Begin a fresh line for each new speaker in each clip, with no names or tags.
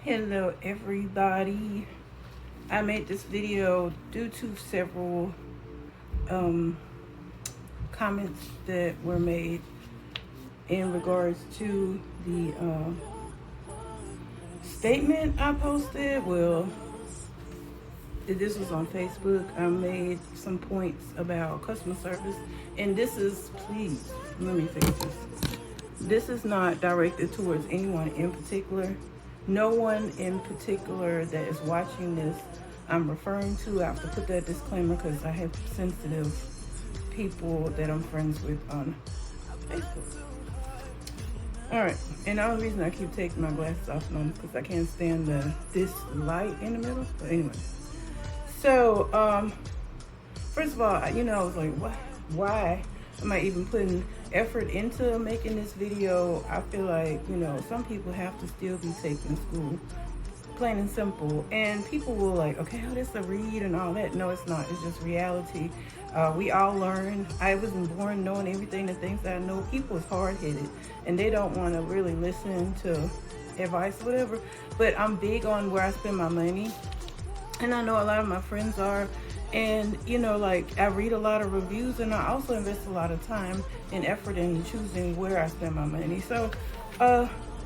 Hello everybody. I made this video due to several comments that were made in regards to the statement I posted. Well, this was on Facebook. I made some points about customer service, and this is, please, let me fix this. This is not directed towards anyone in particular. No one in particular that is watching this I'm referring to. I have to put that disclaimer because I have sensitive people that I'm friends with on Facebook. All right, and the only reason I keep taking my glasses off is because I can't stand this light in the middle. But anyway, so first of all, I was like, why am I even putting effort into making this video? I feel like, some people have to still be taking school, plain and simple. And people will like, okay, oh, this a read and all that. No, it's not. It's just reality. We all learn. I wasn't born knowing everything, the things that I know. People is hard-headed, and they don't want to really listen to advice, whatever. But I'm big on where I spend my money, and I know a lot of my friends are. And like, I read a lot of reviews, and I also invest a lot of time and effort in choosing where I spend my money. So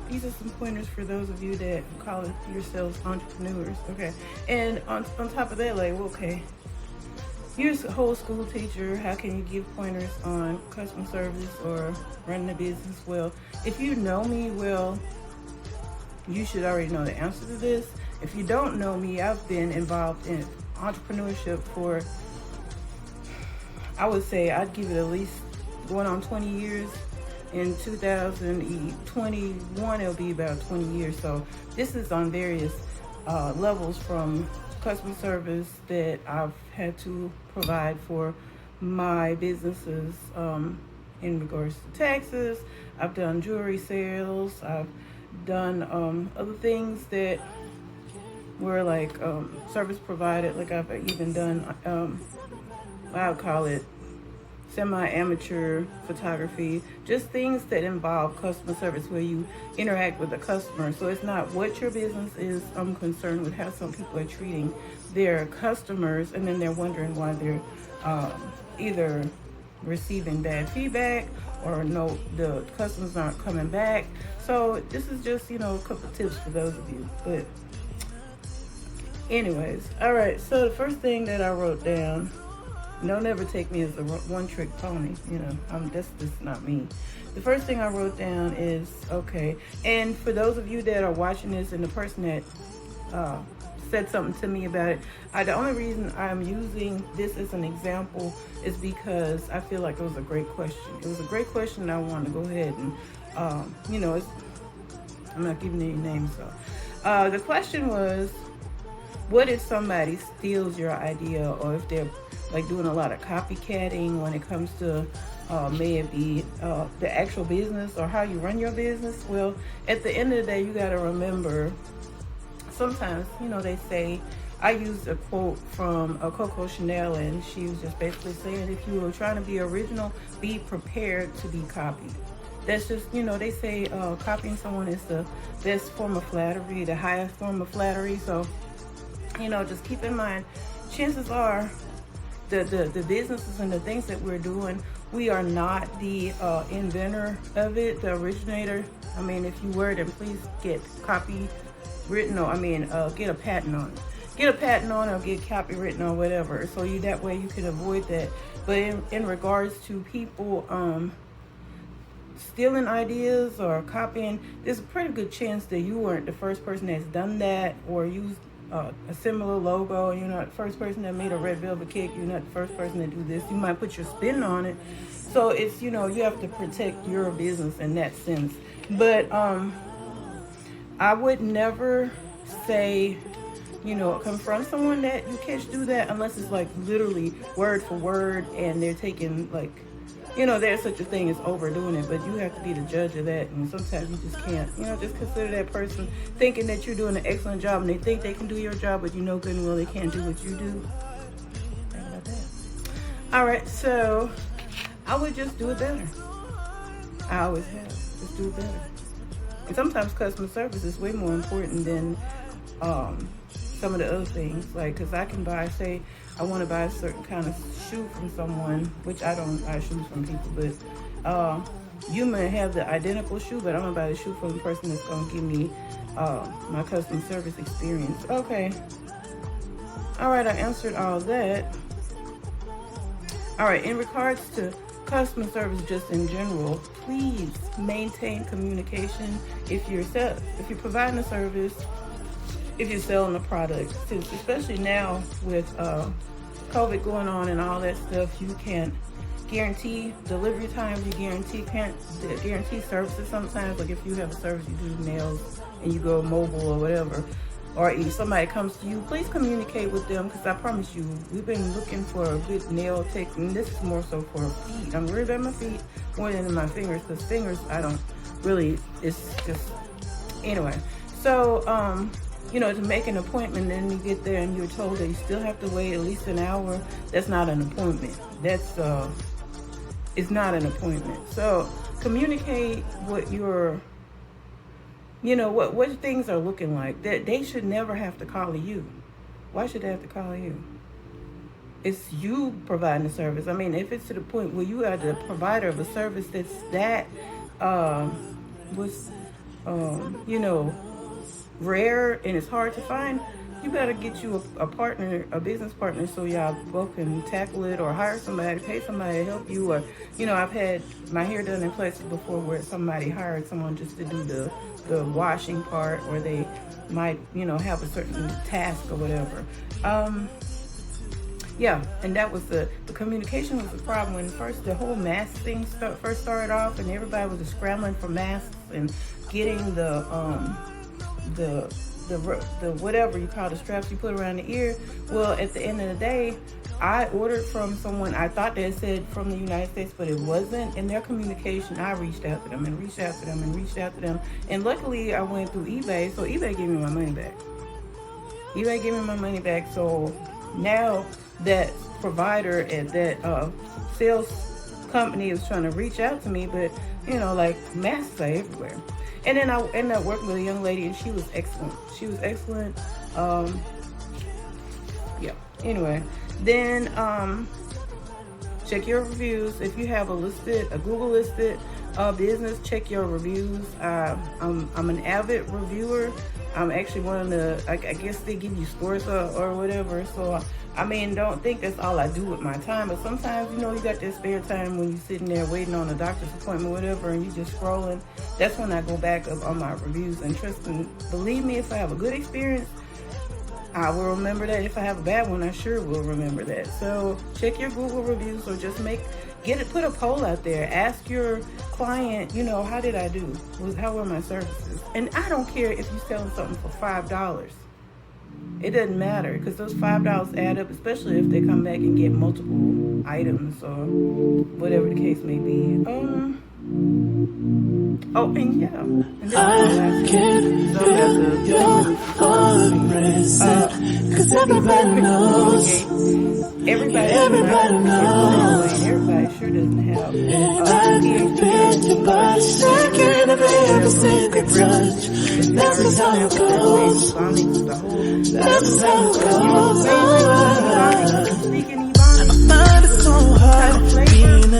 these are some pointers for those of you that call yourselves entrepreneurs. Okay, and on top of that, like, okay, you're a whole school teacher. How can you give pointers on customer service or running a business? Well, if you know me well, you should already know the answer to this. If you don't know me, I've been involved in entrepreneurship for, I would say, I'd give it at least going on 20 years. In 2021, it'll be about 20 years. So this is on various levels, from customer service that I've had to provide for my businesses in regards to taxes. I've done jewelry sales. I've done other things that were like service provided. Like, I've even done I would call it semi-amateur photography, just things that involve customer service where you interact with the customer. So it's not what your business is. I'm concerned with how some people are treating their customers, and then they're wondering why they're either receiving bad feedback or no, the customers aren't coming back. So this is just, a couple tips for those of you. But anyways, all right, so the first thing that I wrote down, don't ever take me as a one-trick pony. That's just not me. The first thing I wrote down is, okay, and for those of you that are watching this and the person that said something to me about it, the only reason I'm using this as an example is because I feel like it was a great question. It was a great question, and I want to go ahead and, I'm not giving any names, so. The question was, what if somebody steals your idea, or if they're like doing a lot of copycatting when it comes to may it be the actual business or how you run your business? Well, at the end of the day, you got to remember, sometimes, they say, I used a quote from Coco Chanel, and she was just basically saying, if you were trying to be original, be prepared to be copied. That's just, they say copying someone is the best form of flattery, the highest form of flattery. So, just keep in mind, chances are the businesses and the things that we're doing, we are not the inventor of it, the originator. I mean, if you were, then please get copywritten, or get a patent on it. Get a patent on it, or get copywritten or whatever. So that way you can avoid that. But in regards to people stealing ideas or copying, there's a pretty good chance that you weren't the first person that's done that or used a similar logo. You're not the first person that made a red velvet cake. You're not the first person to do this. You might put your spin on it. So it's, you have to protect your business in that sense. But I would never say, confront someone that you catch do that, unless it's like literally word for word and they're taking like, there's such a thing as overdoing it, but you have to be the judge of that. And sometimes you just can't, just consider that person thinking that you're doing an excellent job, and they think they can do your job, but good and well they can't do what you do. Think about that. All right, so I would just do it better. I always have. Just do it better. And sometimes customer service is way more important than some of the other things. Like, because I can buy, say, I want to buy a certain kind of shoe from someone, which I don't buy shoes from people, but you may have the identical shoe, but I'm going to buy the shoe from the person that's going to give me my customer service experience. Okay. All right, I answered all that. All right, in regards to customer service just in general, please maintain communication if you're providing a service, if you're selling a product. Since especially now with COVID going on and all that stuff, you can't guarantee delivery times, you can't guarantee services sometimes. Like if you have a service, you do nails and you go mobile or whatever, or if somebody comes to you, please communicate with them, because I promise you, we've been looking for a good nail tech, and this is more so for feet. I'm worried about my feet more than in my fingers, because fingers, I don't really, it's just, anyway. So, you know, to make an appointment, then you get there and you're told that you still have to wait at least an hour. That's not an appointment. That's, it's not an appointment. So communicate what your, you know, what things are looking like. That they should never have to call you. Why should they have to call you? It's you providing the service. I mean, if it's to the point where you are the provider of a service that's that, you know, rare and it's hard to find, you better get you a partner, a business partner, so y'all both can tackle it, or hire somebody, pay somebody to help you. Or, you know, I've had my hair done in places before where somebody hired someone just to do the washing part, or they might, you know, have a certain task or whatever. Yeah, and that was the communication was the problem when first the whole mask thing first started off, and everybody was just scrambling for masks and getting the whatever you call the straps you put around the ear. Well, at the end of the day, I ordered from someone, I thought they said from the United States, but it wasn't. In their communication, I reached out to them and reached out to them and reached out to them. And luckily, I went through eBay, so eBay gave me my money back. eBay gave me my money back, so now that provider and that sales company is trying to reach out to me, but, you know, like, masks are everywhere. And then I ended up working with a young lady, and she was excellent. She was excellent. Yeah. Anyway, then check your reviews. If you have a Google listed business, check your reviews. I'm an avid reviewer. I'm actually one of the, I guess they give you scores or whatever. So, I mean, don't think that's all I do with my time. But sometimes, you know, you got that spare time when you're sitting there waiting on a doctor's appointment or whatever, and you just scrolling. That's when I go back up on my reviews. And trust me, believe me, if I have a good experience, I will remember that. If I have a bad one, I sure will remember that. So check your Google reviews, or just put a poll out there. Ask your client, you know, how did I do? How were my services? And I don't care if you're selling something for $5. It doesn't matter, because those $5 add up, especially if they come back and get multiple items or whatever the case may be. Oh, and yeah. And this I can't feel your unrest, cause everybody knows. Everybody knows. Everybody sure doesn't have. I can feel your body shaking of every single touch. That's just how it goes. That's just how it goes. I find it so hard being a